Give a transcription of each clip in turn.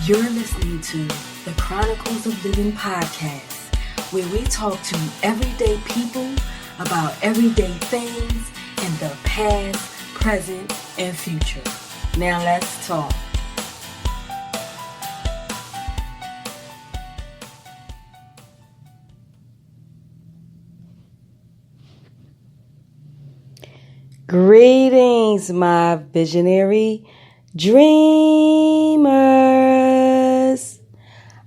You're listening to the Chronicles of Livin podcast, where we talk to everyday people about everyday things in the past, present, and future. Now let's talk. Greetings, my visionary dreamers.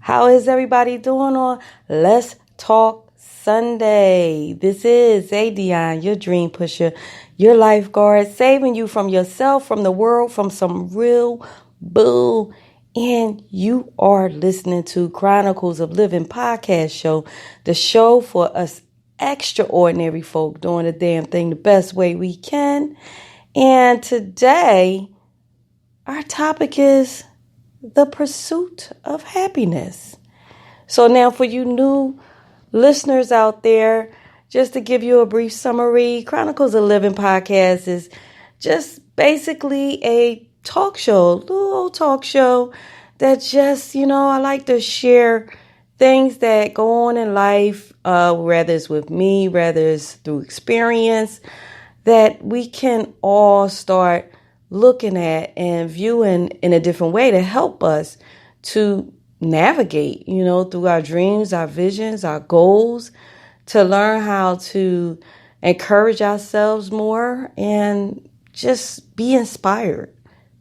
How is everybody doing on Let's Talk Sunday? This is ADionne, your dream pusher, your lifeguard, saving you from yourself, from the world, from some real bull. And you are listening to Chronicles of Livin podcast show, the show for us extraordinary folk doing the damn thing the best way we can. And today, our topic is the pursuit of happiness. So now for you new listeners out there, just to give you a brief summary, Chronicles of Livin podcast is just basically a talk show, little talk show that just, I like to share things that go on in life, whether it's with me, whether it's through experience, that we can all start looking at and viewing in a different way to help us to navigate, through our dreams, our visions, our goals, to learn how to encourage ourselves more and just be inspired.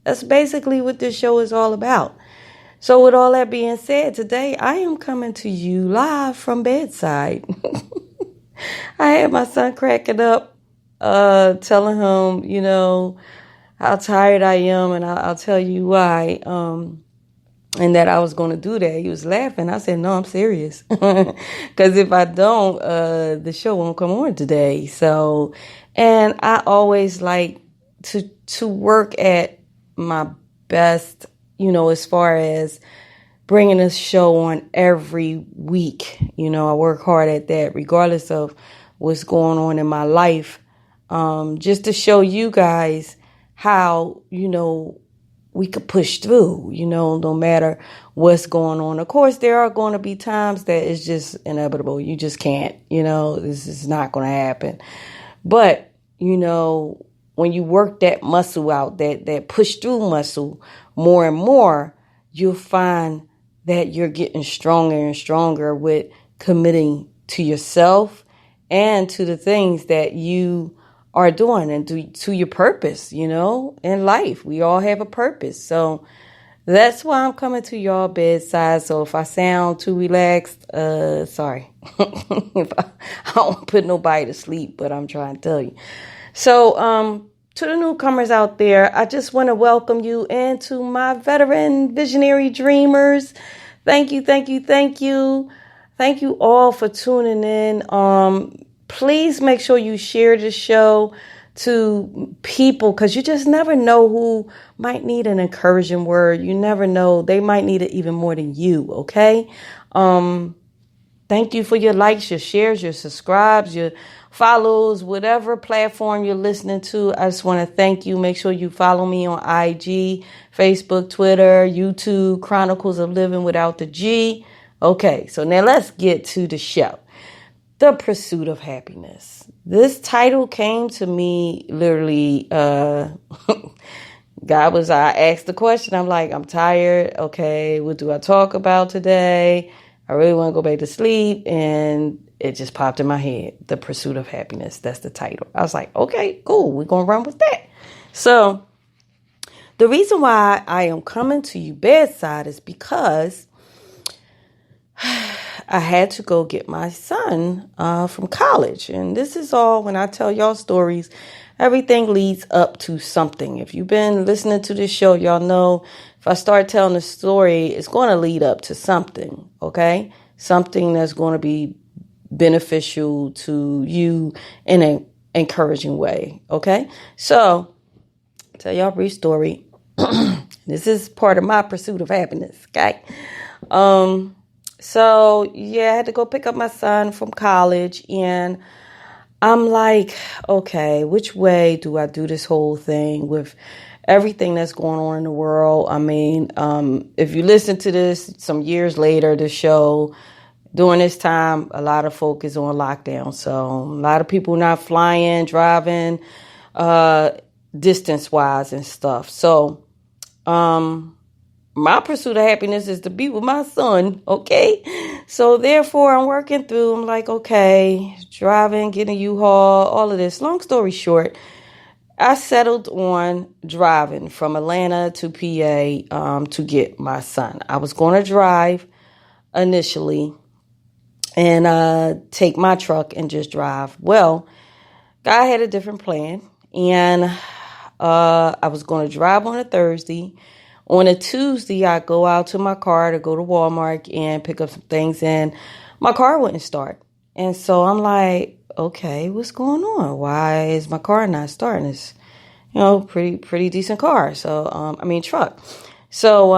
That's basically what this show is all about. So with all that being said, today I am coming to you live from bedside. I had my son cracking up, telling him, how tired I am, and I'll tell you why, and that I was going to do that. He was laughing. I said, no, I'm serious. Because if I don't, the show won't come on today. So, and I always like to work at my best, as far as bringing a show on every week. I work hard at that regardless of what's going on in my life, just to show you guys how, we could push through, no matter what's going on. Of course, there are going to be times that it's just inevitable. You just can't, this is not going to happen. But, when you work that muscle out, that push through muscle more and more, you'll find that you're getting stronger and stronger with committing to yourself and to the things that you are doing and to your purpose, in life. We all have a purpose. So that's why I'm coming to y'all bedside. So if I sound too relaxed, sorry. I don't put nobody to sleep, but I'm trying to tell you. So, to the newcomers out there, I just want to welcome you, and to my veteran visionary dreamers. Thank you, thank you, thank you. Thank you all for tuning in. Please make sure you share the show to people, because you just never know who might need an encouraging word. You never know. They might need it even more than you, okay? Thank you for your likes, your shares, your subscribes, your follows, whatever platform you're listening to. I just want to thank you. Make sure you follow me on IG, Facebook, Twitter, YouTube, Chronicles of Livin without the G. Okay, so now let's get to the show. The Pursuit of Happiness. This title came to me literally, I asked the question. I'm like, I'm tired. Okay, what do I talk about today? I really want to go back to sleep. And it just popped in my head. The Pursuit of Happiness. That's the title. I was like, okay, cool. We're going to run with that. So the reason why I am coming to you bedside is because I had to go get my son from college. And this is all, when I tell y'all stories, everything leads up to something. If you've been listening to this show, y'all know if I start telling the story, it's going to lead up to something, okay? Something that's going to be beneficial to you in an encouraging way, okay? So, I'll tell y'all a brief story. This is part of my pursuit of happiness, okay? So, yeah, I had to go pick up my son from college, and I'm like, okay, which way do I do this whole thing with everything that's going on in the world. I mean, if you listen to this some years later, the show, during this time, a lot of folk is on lockdown. So a lot of people not flying, driving, distance-wise and stuff. So my pursuit of happiness is to be with my son, okay? So therefore, I'm working through. I'm like, okay, driving, getting a U-Haul, all of this. Long story short, I settled on driving from Atlanta to PA to get my son. I was going to drive initially and take my truck and just drive. Well, God had a different plan, and I was going to drive on a Thursday. On a Tuesday, I go out to my car to go to Walmart and pick up some things, and my car wouldn't start. And so I'm like, okay, what's going on? Why is my car not starting? It's, pretty decent car. So, truck. So,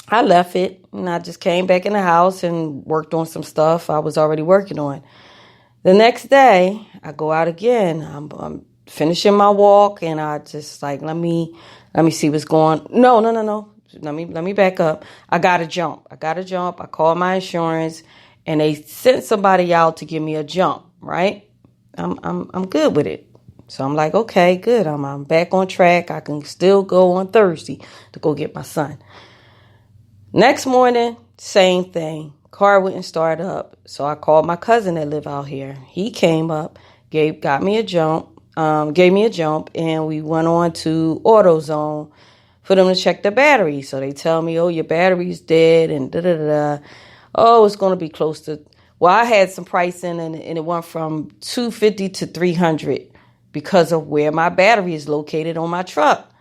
I left it, and I just came back in the house and worked on some stuff I was already working on. The next day, I go out again. I'm finishing my walk, and I just like, let me see what's going. No. Let me back up. I gotta jump. I called my insurance, and they sent somebody out to give me a jump. Right? I'm good with it. So I'm like, okay, good. I'm back on track. I can still go on Thursday to go get my son. Next morning, same thing. Car wouldn't start up. So I called my cousin that live out here. He came up, gave me a jump, and we went on to AutoZone for them to check the battery. So they tell me, oh, your battery's dead and da-da-da-da. Oh, it's going to be close to, well, I had some pricing and it went from $250 to $300 because of where my battery is located on my truck.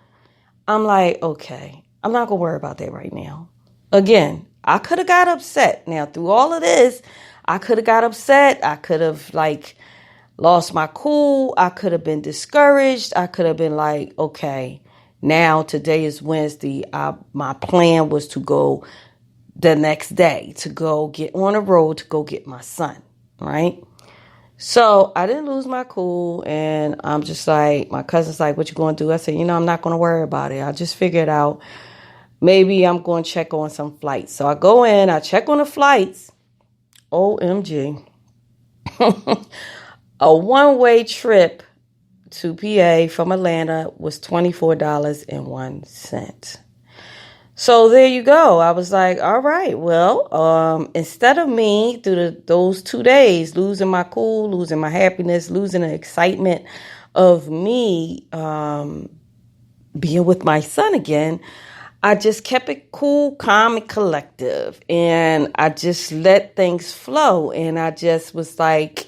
I'm like, okay, I'm not going to worry about that right now. Again, I could have got upset. Now, through all of this, I could have got upset. I could have, lost my cool. I could have been discouraged. I could have been like, okay, now today is Wednesday. My plan was to go the next day, to go get on the road to go get my son, right? So I didn't lose my cool, and I'm just like, my cousin's like, what you going to do? I said, I'm not going to worry about it. I just figured out maybe I'm going to check on some flights. So I go in, I check on the flights. OMG. A one-way trip to PA from Atlanta was $24.01. So there you go. I was like, all right, well, instead of me through those 2 days losing my cool, losing my happiness, losing the excitement of me being with my son again, I just kept it cool, calm, and collective. And I just let things flow. And I just was like,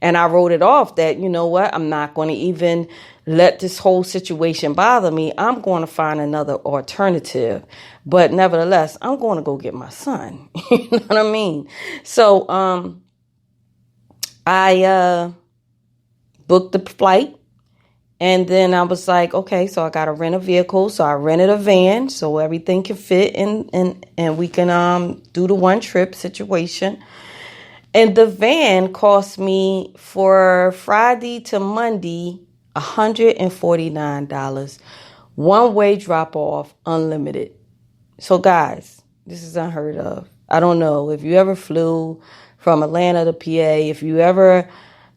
and I wrote it off that, you know what, I'm not going to even let this whole situation bother me. I'm going to find another alternative. But nevertheless, I'm going to go get my son. You know what I mean? So I booked the flight. And then I was like, okay, so I got to rent a vehicle. So I rented a van so everything can fit and we can do the one trip situation. And the van cost me for Friday to Monday $149. One-way drop-off, unlimited. So guys, this is unheard of. I don't know if you ever flew from Atlanta to PA, if you ever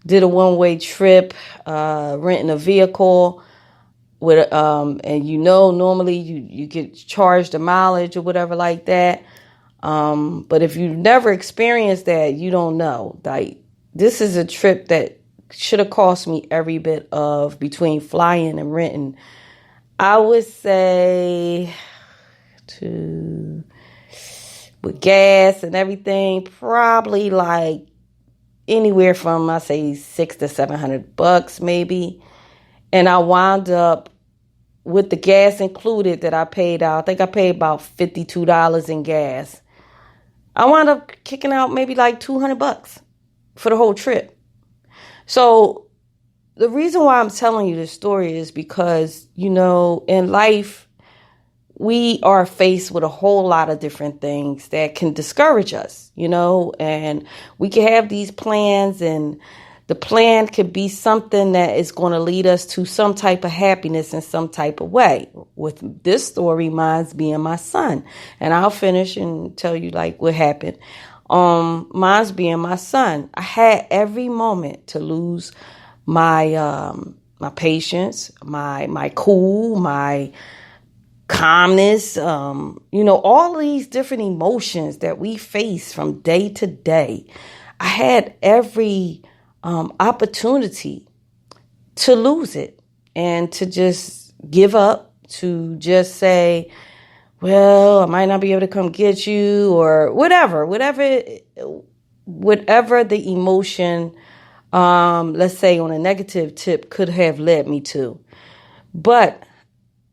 did a one-way trip, renting a vehicle with, and normally you get charged a mileage or whatever like that. But if you've never experienced that, you don't know. Like, this is a trip that should have cost me every bit of between flying and renting. I would say with gas and everything, probably like anywhere from, I say, $600 to $700 maybe. And I wound up with the gas included that I paid out. I think I paid about $52 in gas. I wound up kicking out maybe like $200 for the whole trip. So the reason why I'm telling you this story is because, in life, we are faced with a whole lot of different things that can discourage us, and we can have these plans and The plan could be something that is going to lead us to some type of happiness in some type of way. With this story, mine's being my son. And I'll finish and tell you like what happened. Mine's being my son. I had every moment to lose my my patience, my cool, my calmness, all these different emotions that we face from day to day. I had every opportunity to lose it and to just give up, to just say, well, I might not be able to come get you, or whatever the emotion, let's say on a negative tip, could have led me to. But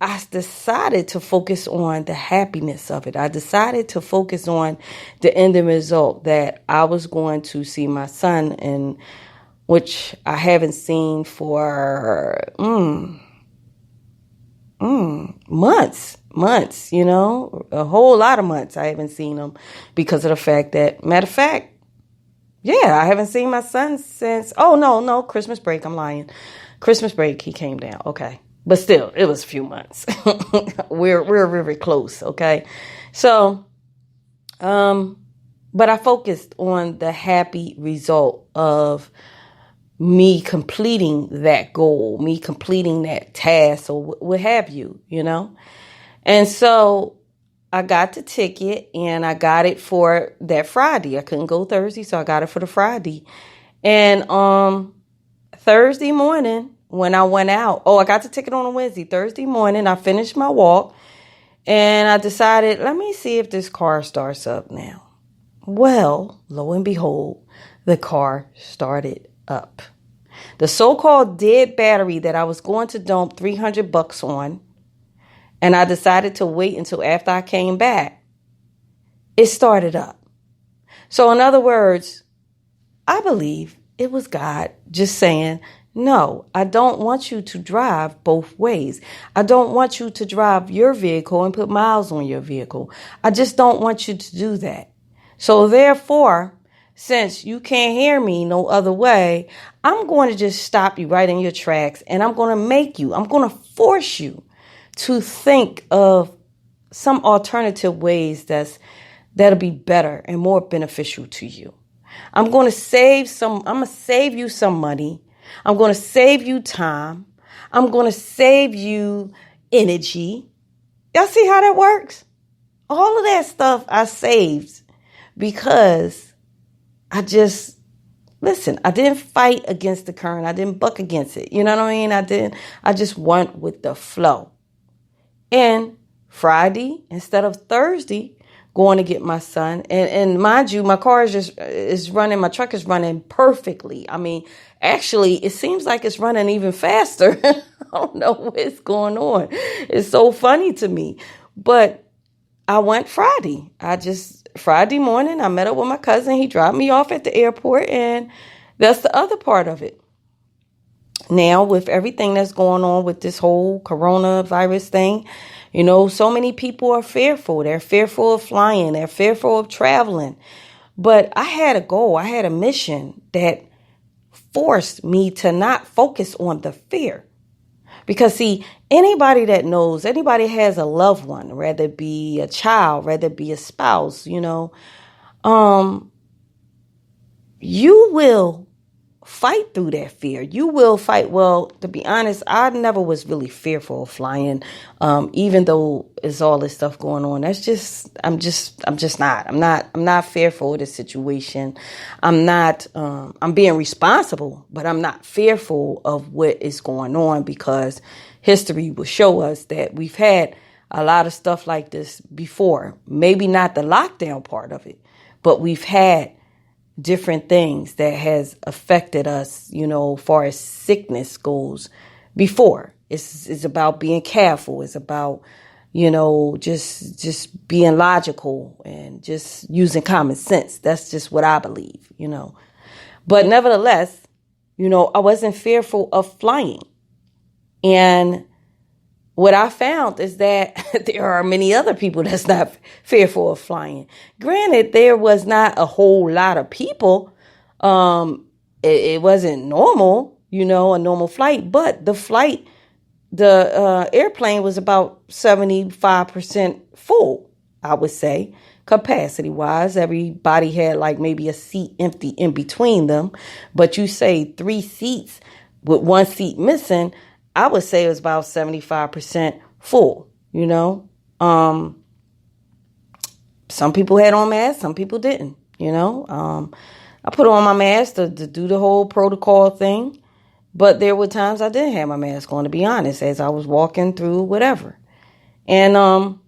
I decided to focus on the happiness of it. I decided to focus on the ending result, that I was going to see my son, and which I haven't seen for months, a whole lot of months. I haven't seen him because of the fact that, I haven't seen my son since, no, Christmas break. I'm lying. Christmas break, he came down. Okay. But still, it was a few months. We're very close. Okay. So, but I focused on the happy result of me completing that goal, me completing that task, or what have you, And so I got the ticket, and I got it for that Friday. I couldn't go Thursday, so I got it for the Friday. And Thursday morning, when I went out, I got the ticket on a Wednesday. Thursday morning, I finished my walk, and I decided, let me see if this car starts up now. Well, lo and behold, the car started up. The so-called dead battery that I was going to dump $300 on, and I decided to wait until after I came back, it started up. So in other words, I believe it was God just saying, no, I don't want you to drive both ways. I don't want you to drive your vehicle and put miles on your vehicle. I just don't want you to do that. So therefore, since you can't hear me no other way, I'm going to just stop you right in your tracks, and I'm going to force you to think of some alternative ways that'll be better and more beneficial to you. I'm going to save you some money. I'm going to save you time. I'm going to save you energy. Y'all see how that works? All of that stuff I saved because I didn't fight against the current. I didn't buck against it. You know what I mean? I just went with the flow. And Friday, instead of Thursday, going to get my son. And mind you, my car is running, my truck is running perfectly. I mean, actually, it seems like it's running even faster. I don't know what's going on. It's so funny to me. But I went Friday. Friday morning, I met up with my cousin. He dropped me off at the airport, and that's the other part of it. Now, with everything that's going on with this whole coronavirus thing, so many people are fearful. They're fearful of flying. They're fearful of traveling. But I had a goal. I had a mission that forced me to not focus on the fear. Because, see, anybody has a loved one, whether it be a child, whether it be a spouse, you will fight through that fear. You will fight. Well, to be honest, I never was really fearful of flying, even though there's all this stuff going on. I'm just not. I'm not fearful of the situation. I'm being responsible, but I'm not fearful of what is going on, because history will show us that we've had a lot of stuff like this before. Maybe not the lockdown part of it, but we've had different things that has affected us, as far as sickness goes before. It's about being careful. It's about, just being logical and just using common sense. That's just what I believe, But nevertheless, I wasn't fearful of flying. And what I found is that there are many other people that's not fearful of flying. Granted, there was not a whole lot of people it wasn't normal, a normal flight, but the airplane was about 75% full, I would say, capacity wise. Everybody had like maybe a seat empty in between them. But you say 3 seats with 1 seat missing, I would say it was about 75% full, Some people had on masks, some people didn't, I put on my mask to do the whole protocol thing. But there were times I didn't have my mask on, to be honest, as I was walking through whatever. And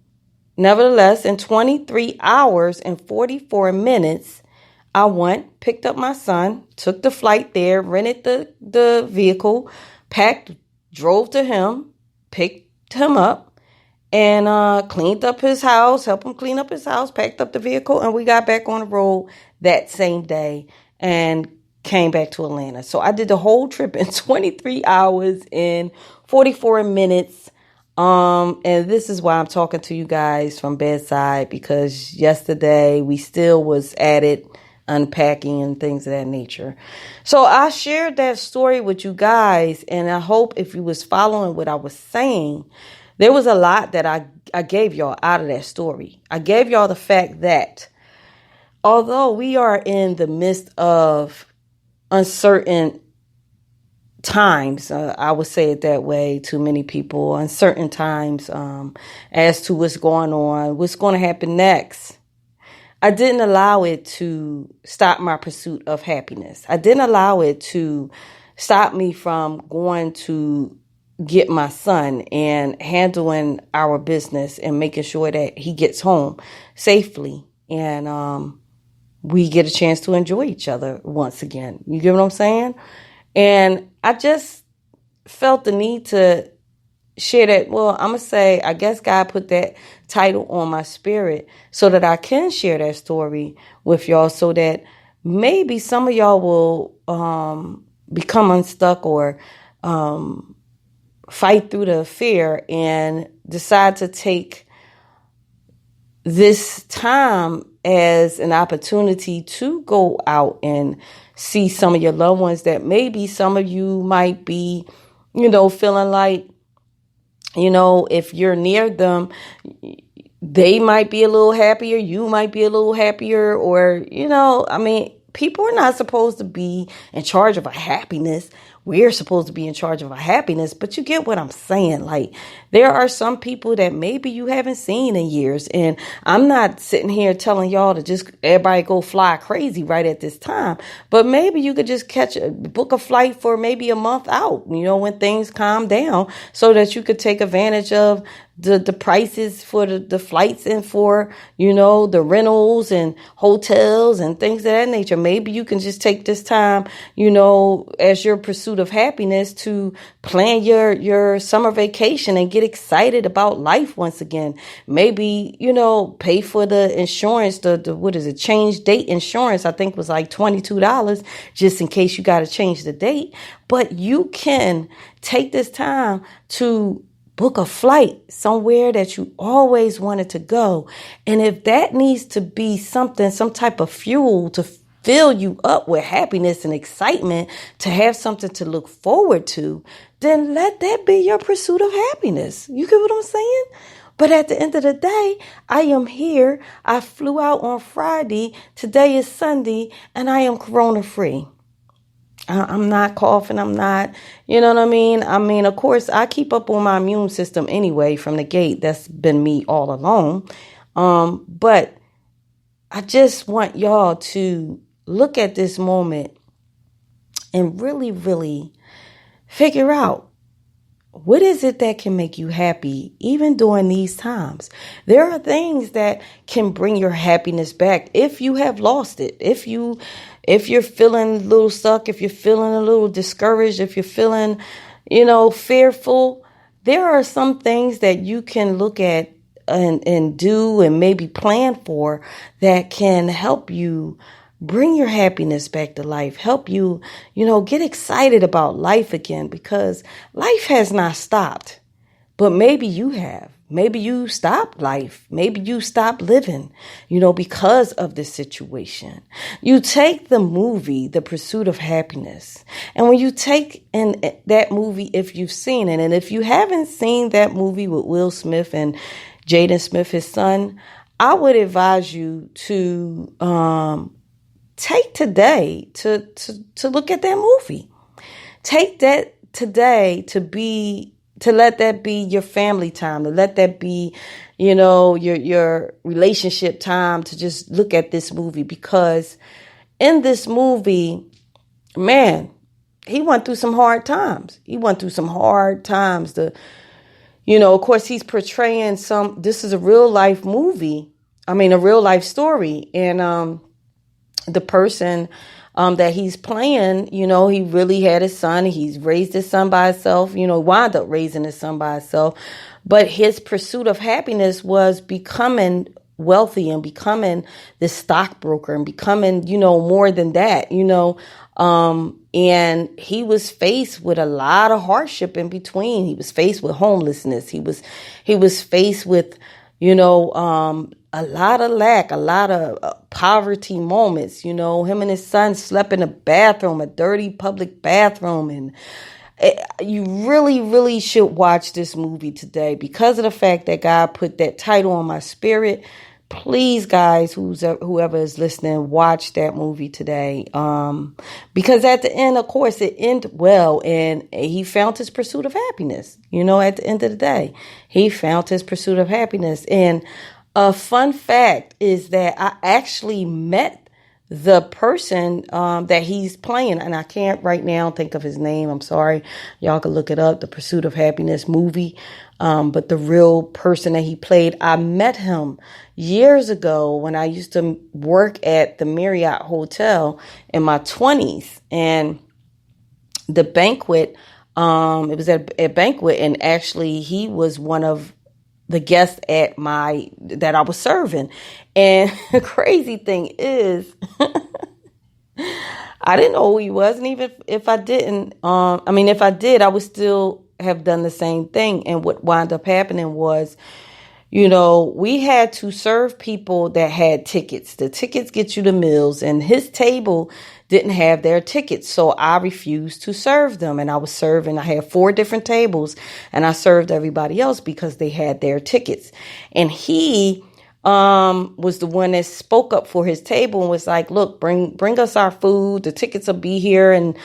nevertheless, in 23 hours and 44 minutes, I went, picked up my son, took the flight there, rented the vehicle, packed, drove to him, picked him up, and cleaned up his house, helped him clean up his house, packed up the vehicle, and we got back on the road that same day and came back to Atlanta. So I did the whole trip in 23 hours and 44 minutes. And this is why I'm talking to you guys from bedside, because yesterday we still was at it, unpacking and things of that nature. So I shared that story with you guys, and I hope if you was following what I was saying, there was a lot that I gave y'all out of that story. I gave y'all the fact that although we are in the midst of uncertain times, I would say it that way to many people, uncertain times as to what's going on, what's going to happen next. I didn't allow it to stop my pursuit of happiness. I didn't allow it to stop me from going to get my son and handling our business and making sure that he gets home safely and we get a chance to enjoy each other once again. You get what I'm saying? And I just felt the need to share that. Well, I'm going to say, I guess God put that title on my spirit so that I can share that story with y'all, so that maybe some of y'all will become unstuck or fight through the fear and decide to take this time as an opportunity to go out and see some of your loved ones that maybe some of you might be, feeling like, if you're near them, they might be a little happier. You might be a little happier, or, people are not supposed to be in charge of our happiness. We're supposed to be in charge of our happiness, but you get what I'm saying. Like, there are some people that maybe you haven't seen in years. And I'm not sitting here telling y'all to just everybody go fly crazy right at this time. But maybe you could just book a flight for maybe a month out, when things calm down, so that you could take advantage of the prices for the flights and for, the rentals and hotels and things of that nature. Maybe you can just take this time, as your pursuit of happiness, to plan your summer vacation and get excited about life once again. Maybe, pay for the insurance, change date insurance, I think was like $22 just in case you got to change the date. But you can take this time to book a flight somewhere that you always wanted to go. And if that needs to be some type of fuel to fill you up with happiness and excitement, to have something to look forward to, then let that be your pursuit of happiness. You get what I'm saying? But at the end of the day, I am here. I flew out on Friday. Today is Sunday, and I am corona free. I'm not coughing. I'm not, you know what I mean? Of course, I keep up on my immune system anyway from the gate. That's been me all along. But I just want y'all to look at this moment and really, really figure out, what is it that can make you happy even during these times? There are things that can bring your happiness back if you have lost it. If you're feeling a little stuck, if you're feeling a little discouraged, if you're feeling, fearful, there are some things that you can look at and do and maybe plan for that can help you bring your happiness back to life, help you, get excited about life again, because life has not stopped, but maybe you have. Maybe you stopped life. Maybe you stopped living, because of this situation. You take the movie, The Pursuit of Happiness. And when you take in that movie, if you've seen it, and if you haven't seen that movie with Will Smith and Jaden Smith, his son, I would advise you to take today to look at that movie. Take that today to let that be your family time, to let that be, your relationship time, to just look at this movie. Because in this movie, man, he went through some hard times. Of course, he's portraying this is a real life movie. A real life story. And the person that he's playing, he really had his son. He's raised his son by himself, wound up raising his son by himself. But his pursuit of happiness was becoming wealthy and becoming the stockbroker and becoming, more than that, and he was faced with a lot of hardship in between. He was faced with homelessness. He was faced with, a lot of lack, a lot of poverty moments. Him and his son slept in a dirty public bathroom. And you really, really should watch this movie today because of the fact that God put that title on my spirit. Please, guys, whoever is listening, watch that movie today. Because at the end, of course, it ended well, and he found his pursuit of happiness. At the end of the day, he found his pursuit of happiness. And a fun fact is that I actually met the person that he's playing, and I can't right now think of his name. I'm sorry. Y'all can look it up, The Pursuit of Happiness movie. But the real person that he played, I met him years ago when I used to work at the Marriott Hotel in my 20s. And the banquet, it was at a banquet, and actually he was one of the guests that I was serving. And the crazy thing is, I didn't know who he was. And even if I didn't, if I did, I would still have done the same thing. And what wound up happening was, we had to serve people that had tickets. The tickets get you the meals, and his table didn't have their tickets. So I refused to serve them. And I was serving, I had 4 different tables, and I served everybody else because they had their tickets. And he was the one that spoke up for his table and was like, look, bring us our food. The tickets will be here. And,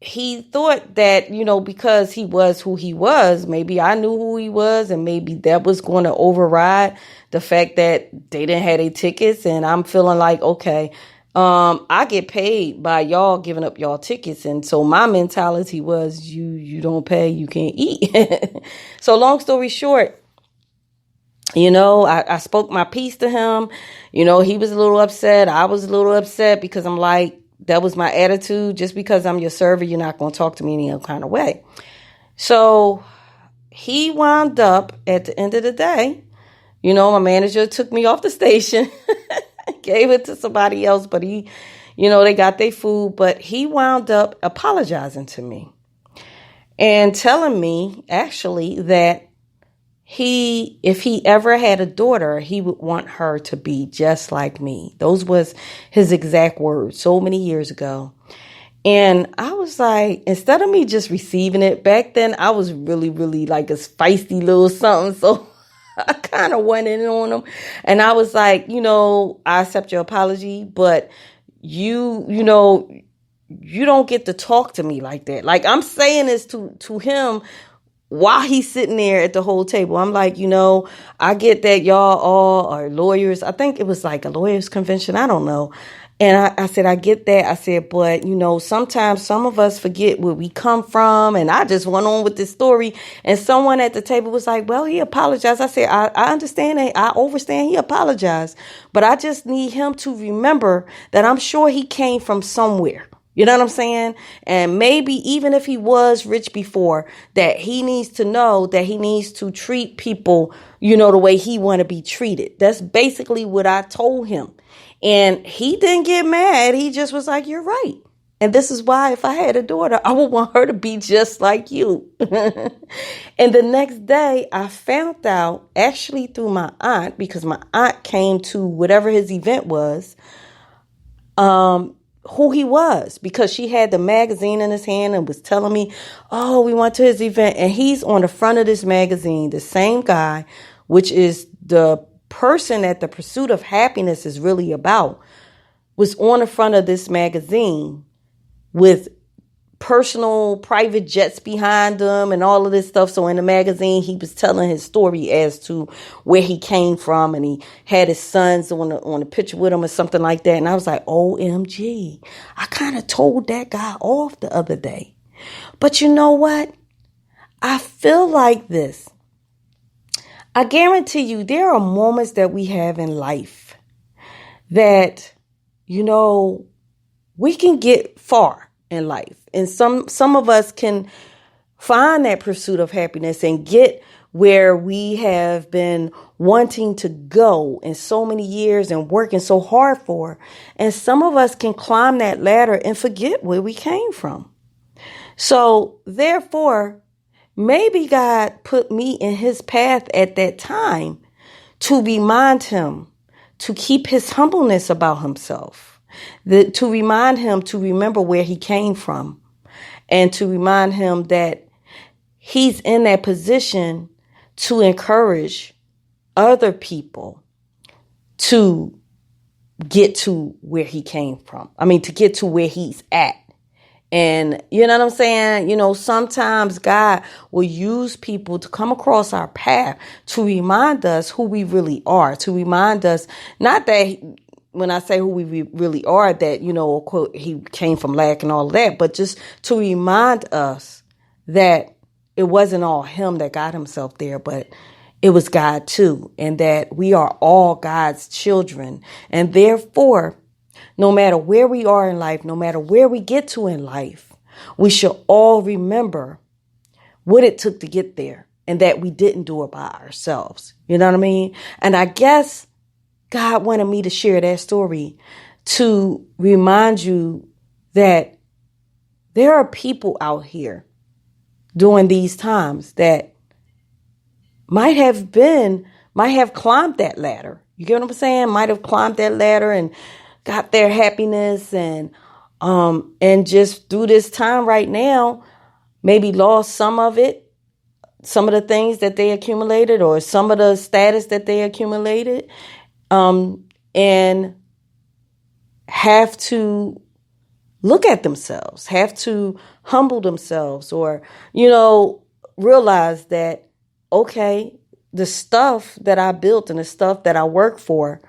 he thought that, because he was who he was, maybe I knew who he was, and maybe that was going to override the fact that they didn't have their tickets. And I'm feeling like, okay, I get paid by y'all giving up y'all tickets. And so my mentality was, you don't pay, you can't eat. So long story short, I spoke my piece to him. He was a little upset. I was a little upset because I'm like, that was my attitude. Just because I'm your server, you're not going to talk to me any other kind of way. So he wound up at the end of the day, my manager took me off the station, gave it to somebody else, but he, they got their food, but he wound up apologizing to me and telling me actually that if he ever had a daughter, he would want her to be just like me. Those was his exact words so many years ago. And I was like, instead of me just receiving it, back then I was really, really like a feisty little something. So I kind of went in on him, and I was like, I accept your apology, but you don't get to talk to me like that. Like, I'm saying this to him while he's sitting there at the whole table. I'm like, I get that y'all all are lawyers. I think it was like a lawyers convention. I don't know. And I said, I get that. I said, but, sometimes some of us forget where we come from. And I just went on with this story. And someone at the table was like, well, he apologized. I said, I understand that. I understand he apologized. But I just need him to remember that I'm sure he came from somewhere. You know what I'm saying? And maybe even if he was rich before, that he needs to know that he needs to treat people, the way he want to be treated. That's basically what I told him. And he didn't get mad. He just was like, you're right. And this is why if I had a daughter, I would want her to be just like you. And the next day I found out, actually through my aunt, because my aunt came to whatever his event was, who he was, because she had the magazine in his hand and was telling me, oh, we went to his event. And he's on the front of this magazine, the same guy, which is the person that the pursuit of happiness is really about, was on the front of this magazine with personal private jets behind him and all of this stuff. So in the magazine, he was telling his story as to where he came from, and he had his sons on the picture with him or something like that. And I was like, OMG, I kind of told that guy off the other day. But you know what? I feel like this. I guarantee you there are moments that we have in life that, we can get far in life. And some of us can find that pursuit of happiness and get where we have been wanting to go in so many years and working so hard for. And some of us can climb that ladder and forget where we came from. So therefore, maybe God put me in his path at that time to remind him to keep his humbleness about himself, to remind him to remember where he came from, and to remind him that he's in that position to encourage other people to get to where he came from. To get to where he's at. And you know what I'm saying? Sometimes God will use people to come across our path to remind us who we really are, to remind us, not that when I say who we really are, that, quote, he came from lack and all of that, but just to remind us that it wasn't all him that got himself there, but it was God too. And that we are all God's children. And therefore, no matter where we are in life, no matter where we get to in life, we should all remember what it took to get there and that we didn't do it by ourselves. You know what I mean? And I guess God wanted me to share that story to remind you that there are people out here during these times that might have climbed that ladder. You get what I'm saying? Might have climbed that ladder and got their happiness and just through this time right now, maybe lost some of it, some of the things that they accumulated or some of the status that they accumulated, and have to look at themselves, have to humble themselves or, realize that, okay, the stuff that I built and the stuff that I worked for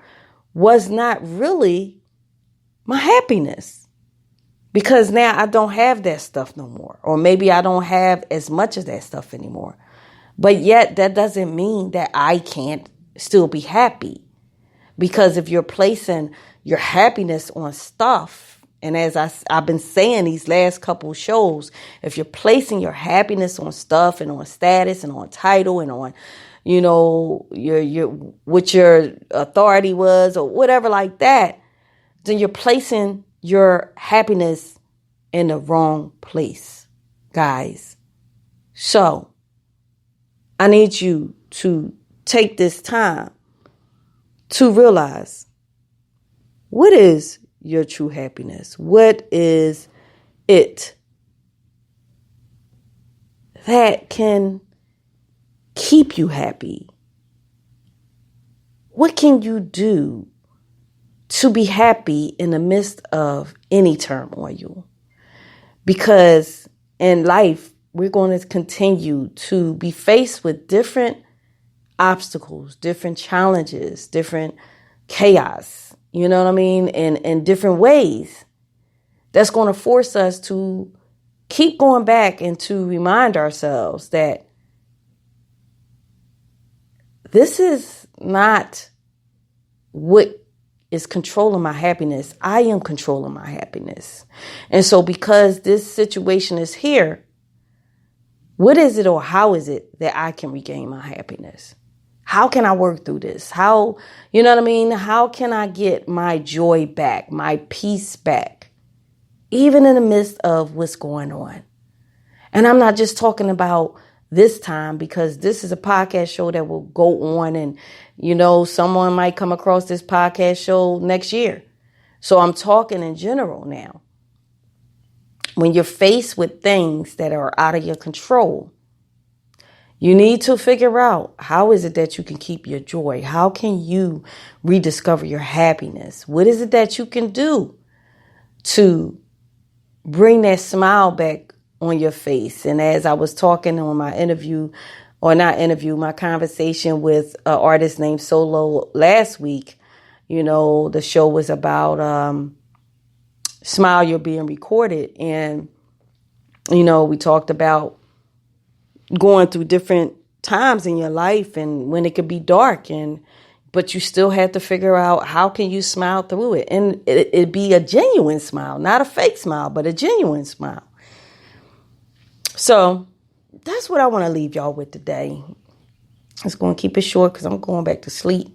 was not really my happiness, because now I don't have that stuff no more, or maybe I don't have as much of that stuff anymore. But yet that doesn't mean that I can't still be happy, because if you're placing your happiness on stuff, and as I've been saying these last couple shows, if you're placing your happiness on stuff and on status and on title and on, your what your authority was or whatever like that, then you're placing your happiness in the wrong place, guys. So I need you to take this time to realize, what is your true happiness? What is it that can keep you happy? What can you do to be happy in the midst of any turmoil? Because in life, we're going to continue to be faced with different obstacles, different challenges, different chaos, you know what I mean? In different ways. That's going to force us to keep going back and to remind ourselves that this is not what is controlling my happiness. I am controlling my happiness. And so because this situation is here, what is it or how is it that I can regain my happiness? How can I work through this? How, you know what I mean? How can I get my joy back, my peace back? even in the midst of what's going on. And I'm not just talking about this time, because this is a podcast show that will go on, and, someone might come across this podcast show next year. So I'm talking in general now. When you're faced with things that are out of your control, you need to figure out, how is it that you can keep your joy? How can you rediscover your happiness? What is it that you can do to bring that smile back on your face? And as I was talking on my my conversation with an artist named Solo last week, the show was about Smile, You're Being Recorded. And, we talked about going through different times in your life and when it could be dark, but you still have to figure out, how can you smile through it? And it be a genuine smile, not a fake smile, but a genuine smile. So that's what I want to leave y'all with today. I'm just going to keep it short because I'm going back to sleep.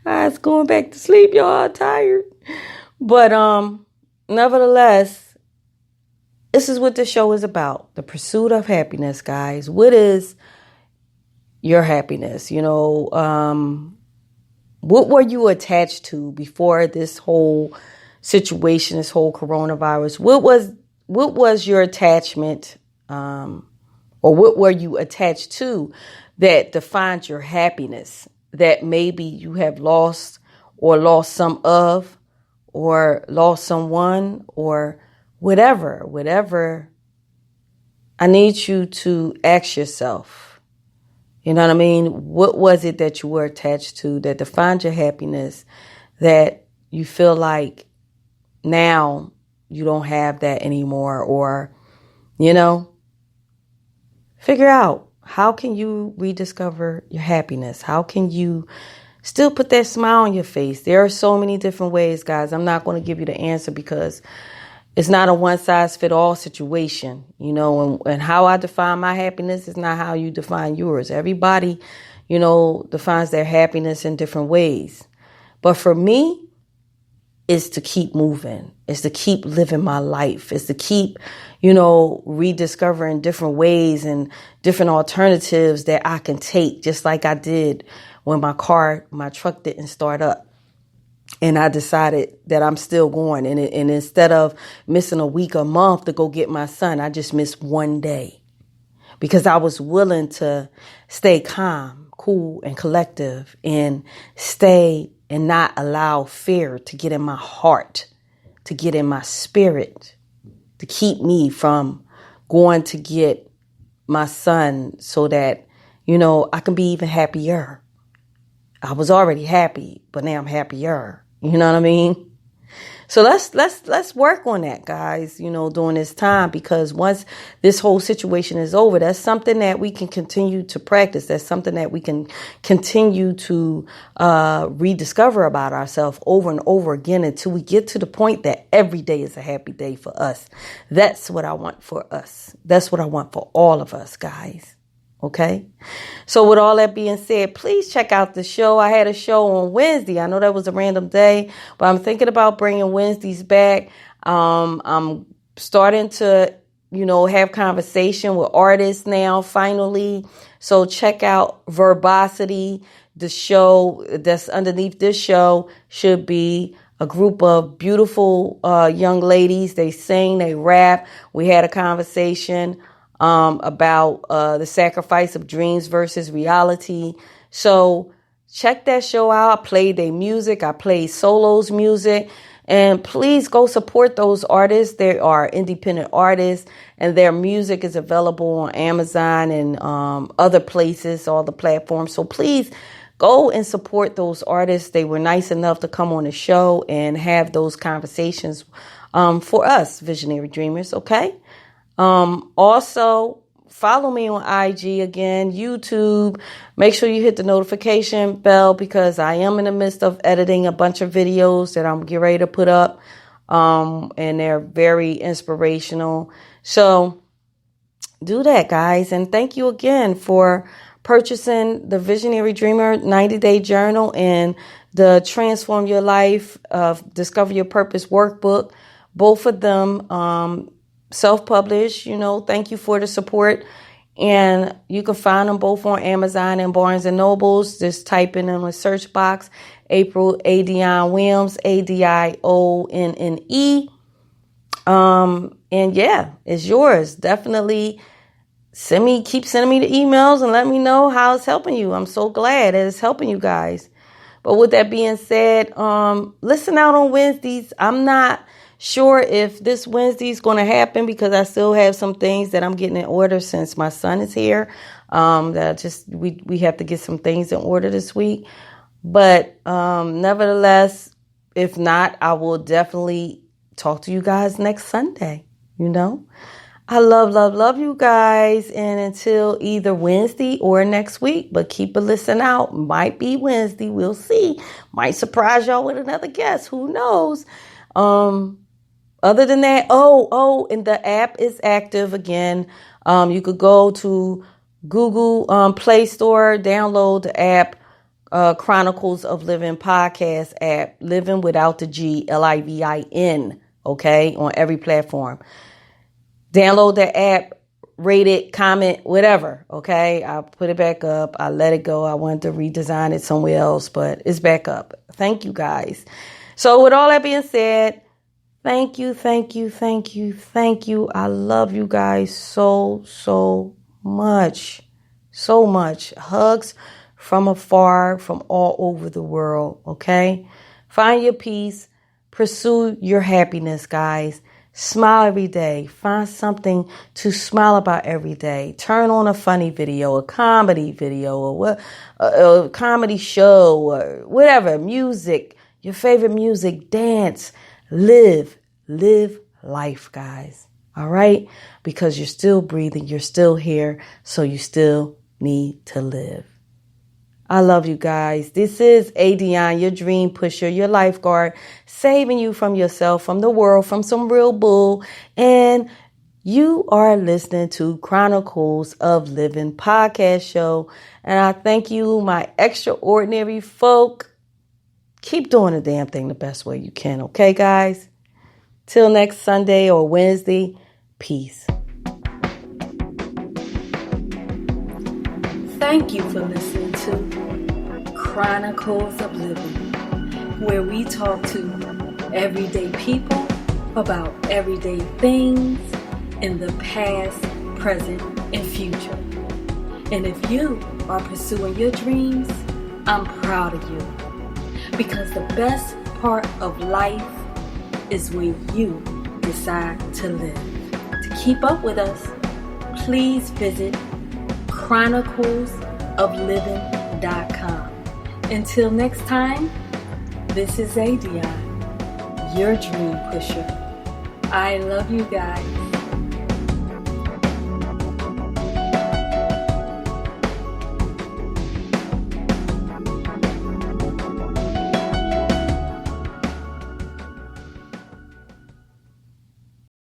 I was going back to sleep, y'all. I'm tired. But nevertheless, this is what the show is about. The pursuit of happiness, guys. What is your happiness? What were you attached to before this whole situation, this whole coronavirus? What was your attachment, or what were you attached to that defined your happiness, that maybe you have lost, or lost some of, or lost someone, or whatever? I need you to ask yourself, you know what I mean? What was it that you were attached to that defined your happiness, that you feel like now you don't have that anymore? Or, figure out, how can you rediscover your happiness? How can you still put that smile on your face? There are so many different ways, guys. I'm not going to give you the answer, because it's not a one-size-fits-all situation, and how I define my happiness is not how you define yours. Everybody, defines their happiness in different ways. But for me, it's to keep moving. It's to keep living my life. It's to keep, rediscovering different ways and different alternatives that I can take, just like I did when my truck didn't start up. And I decided that I'm still going. And instead of missing a week, a month to go get my son, I just missed one day, because I was willing to stay calm, cool, and collective, and stay and not allow fear to get in my heart, to get in my spirit, to keep me from going to get my son, so that, I can be even happier. I was already happy, but now I'm happier. You know what I mean? So let's work on that, guys, during this time, because once this whole situation is over, that's something that we can continue to practice. That's something that we can continue to rediscover about ourselves over and over again, until we get to the point that every day is a happy day for us. That's what I want for us. That's what I want for all of us, guys. Okay. So with all that being said, please check out the show. I had a show on Wednesday. I know that was a random day, but I'm thinking about bringing Wednesdays back. I'm starting to, have conversation with artists now, finally. So check out Verbosity. The show that's underneath this show should be a group of beautiful young ladies. They sing, they rap. We had a conversation about the sacrifice of dreams versus reality. So check that show out. I played their music. I played Solo's music. And please go support those artists. They are independent artists, and their music is available on Amazon and other places, all the platforms. So please go and support those artists. They were nice enough to come on the show and have those conversations for us, visionary dreamers. Okay. Also, follow me on IG again, YouTube. Make sure you hit the notification bell, because I am in the midst of editing a bunch of videos that I'm getting ready to put up. And they're very inspirational. So do that, guys. And thank you again for purchasing the Visionary Dreamer 90-Day Journal and the Transform Your Life, Discover Your Purpose Workbook. Both of them self-published. Thank you for the support. And you can find them both on Amazon and Barnes and Nobles. Just type in the search box, April ADionne Williams, ADionne. And yeah, it's yours. Definitely keep sending me the emails and let me know how it's helping you. I'm so glad that it's helping you guys. But with that being said, listen out on Wednesdays. I'm not sure if this Wednesday is going to happen because I still have some things that I'm getting in order since my son is here. We have to get some things in order this week. But nevertheless, if not, I will definitely talk to you guys next Sunday. I love you guys. And until either Wednesday or next week, but keep a listen out. Might be Wednesday. We'll see. Might surprise y'all with another guest. Who knows? Other than that, and the app is active again. You could go to Google Play Store, download the app, Chronicles of Livin podcast app, Livin without the G, Livin, okay, on every platform. Download the app, rate it, comment, whatever, okay? I put it back up. I let it go. I wanted to redesign it somewhere else, but it's back up. Thank you, guys. So with all that being said, thank you. I love you guys so much. So much. Hugs from afar, from all over the world, okay? Find your peace. Pursue your happiness, guys. Smile every day. Find something to smile about every day. Turn on a funny video, a comedy video, or a comedy show, or whatever. Music, your favorite music. Dance. Live life, guys. All right? Because you're still breathing. You're still here. So you still need to live. I love you guys. This is ADionne, your dream pusher, your lifeguard, saving you from yourself, from the world, from some real bull. And you are listening to Chronicles of Livin podcast show. And I thank you, my extraordinary folk. Keep doing the damn thing the best way you can. Okay, guys? Till next Sunday or Wednesday, peace. Thank you for listening to Chronicles of Livin, where we talk to everyday people about everyday things in the past, present, and future. And if you are pursuing your dreams, I'm proud of you. Because the best part of life is when you decide to live. To keep up with us, please visit chroniclesoflivin.com. Until next time, this is ADionne, your dream pusher. I love you guys.